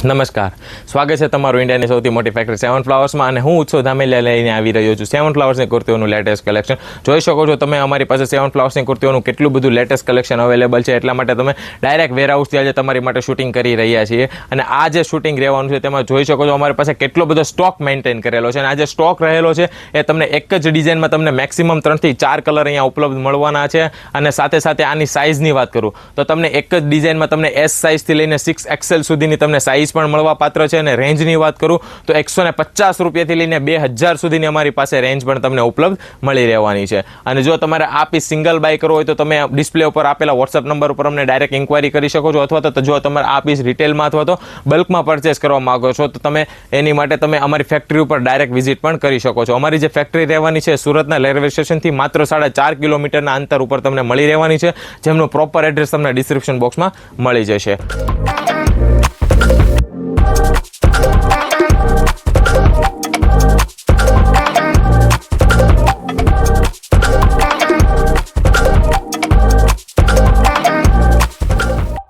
નમસ્કાર, સ્વાગત છે તમારું ઇન્ડિયાની સૌથી મોટી ફેક્ટરી સેવન ફ્લાવર્સમાં અને હું ઉત્સવ ધામેલિયા લઈને આવી રહ્યો છું સેવન ફ્લાવર્સની કુર્તીઓનું લેટેસ્ટ કલેક્શન. જોઈ શકો છો તમે અમારી પાસે સેવન ફ્લાવર્સની કુર્તીઓનું કેટલું બધું લેટેસ્ટ કલેક્શન અવેલેબલ છે. એટલા માટે તમે ડાયરેક્ટ વેરહાઉસથી આજે તમારી માટે શૂટિંગ કરી રહ્યા છીએ અને આ જે શૂટિંગ રહેવાનું છે તેમાં જોઈ શકો છો અમારી પાસે કેટલો બધો સ્ટોક મેન્ટેન કરેલો છે અને આ જે સ્ટોક રહેલો છે એ તમને એક જ ડિઝાઇનમાં તમને મેક્સિમમ 3 થી 4 કલર અહીંયા ઉપલબ્ધ મળવાના છે. અને સાથે સાથે આની સાઇઝની વાત કરું તો તમને એક જ ડિઝાઇનમાં તમને એસ સાઇઝથી લઈને 6XL સુધીની તમને સાઇઝ પણ મળવા પાત્ર છે. અને રેન્જની વાત કરું તો 150 રૂપિયાથી લઈને 2000 સુધીની અમારી પાસે રેન્જ પણ તમને ઉપલબ્ધ મળી રહેવાની છે. અને જો તમારે આ પીસ સિંગલ બાય કરવો હોય તો તમે ડિસ્પ્લે ઉપર આપેલા વોટ્સઅપ નંબર ઉપર અમને ડાયરેક્ટ ઇન્ક્વાયરી કરી શકો છો, અથવા તો જો તમારે આ પીસ રિટેલમાં અથવા તો બલ્કમાં પરચેસ કરવા માંગો છો તો તમે એની માટે તમે અમારી ફેક્ટરી ઉપર ડાયરેક્ટ વિઝિટ પણ કરી શકો છો. અમારી જે ફેક્ટરી રહેવાની છે સુરતના રેલવે સ્ટેશનથી માત્ર 4.5 કિલોમીટરના અંતર ઉપર તમને મળી રહેવાની છે, જેમનું પ્રોપર એડ્રેસ તમને ડિસ્ક્રિપ્શન બોક્સમાં મળી જશે.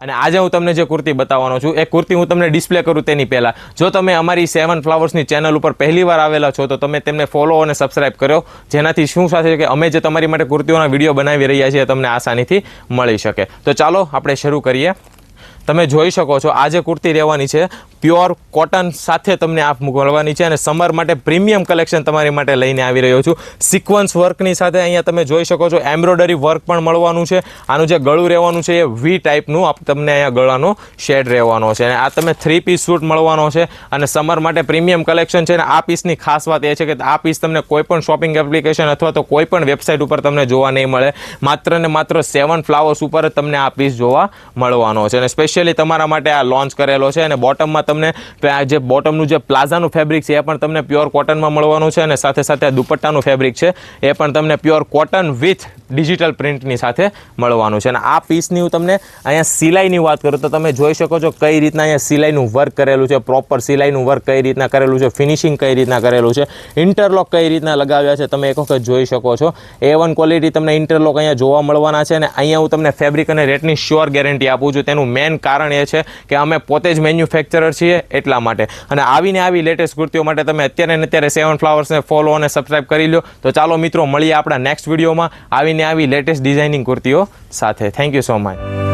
અને આજે હું તમને જે કુર્તી બતાવવાનો છું એ કુર્તી હું તમને ડિસ્પ્લે કરું તેની પહેલાં જો તમે અમારી સેવન ફ્લાવર્સની ચેનલ ઉપર પહેલીવાર આવેલા છો તો તમે તેમને ફોલો અને સબસ્ક્રાઇબ કર્યો, જેનાથી શું સાથે કે અમે જે તમારી માટે કુર્તીઓના વિડીયો બનાવી રહ્યા છીએ તમને આસાનીથી મળી શકે. તો ચાલો આપણે શરૂ કરીએ. તમે જોઈ શકો છો આ જે કુર્તી રહેવાની છે પ્યોર કોટન સાથે તમને આ મળવાની છે અને સમર માટે પ્રીમિયમ કલેક્શન તમારી માટે લઈને આવી રહ્યો છું. સિક્વન્સ વર્કની સાથે અહીંયા તમે જોઈ શકો છો એમ્બ્રોઇડરી વર્ક પણ મળવાનું છે. આનું જે ગળું રહેવાનું છે એ વી ટાઈપનું તમને અહીંયા ગળાનો શેડ રહેવાનો છે અને આ તમે 3 પીસ સૂટ મળવાનો છે અને સમર માટે પ્રીમિયમ કલેક્શન છે. અને આ પીસની ખાસ વાત એ છે કે આ પીસ તમને કોઈ પણ શોપિંગ એપ્લિકેશન અથવા તો કોઈ પણ વેબસાઇટ ઉપર તમને જોવા નહીં મળે. માત્ર ને માત્ર સેવન ફ્લાવર્સ ઉપર જ તમને આ પીસ જોવા મળવાનો છે અને સ્પેશિયલી તમારા માટે આ લોન્ચ કરેલો છે. અને બોટમમાં તમને જે બોટમનું જે પ્લાઝાનું ફેબ્રિક છે એ પણ તમને પ્યોર કોટનમાં મળવાનું છે અને સાથે સાથે દુપટ્ટાનું ફેબ્રિક છે એ પણ તમને પ્યોર કોટન વિથ ડિજિટલ પ્રિન્ટની સાથે મળવાનું છે. અને આ પીસની હું તમને અહીંયા સિલાઈની વાત કરું તો તમે જોઈ શકો છો કઈ રીતના અહીંયા સિલાઈનું વર્ક કરેલું છે, પ્રોપર સિલાઈનું વર્ક કઈ રીતના કરેલું છે, ફિનિશિંગ કઈ રીતના કરેલું છે, ઇન્ટરલોક કઈ રીતના લગાવ્યા છે તમે એક વખત જોઈ શકો છો. A1 ક્વોલિટી તમને ઇન્ટરલોક અહીંયા જોવા મળવાના છે. અને અહીંયા હું તમને ફેબ્રિક અને રેટની શ્યોર ગેરંટી આપું છું. તેનું મેઇન કારણ એ છે કે અમે પોતે જ મેન્યુફેક્ચરર છીએ એટલા માટે. અને આવી લેટેસ્ટ કુર્તીઓ માટે તમે અત્યારે સેવન ફ્લાવર્સને ફોલો અને સબસ્ક્રાઇબ કરી લો. તો ચાલો મિત્રો મળીએ આપણા નેક્સ્ટ વિડીયોમાં આવી લેટેસ્ટ ડિઝાઇનિંગ કુર્તીઓ સાથે. Thank you so much.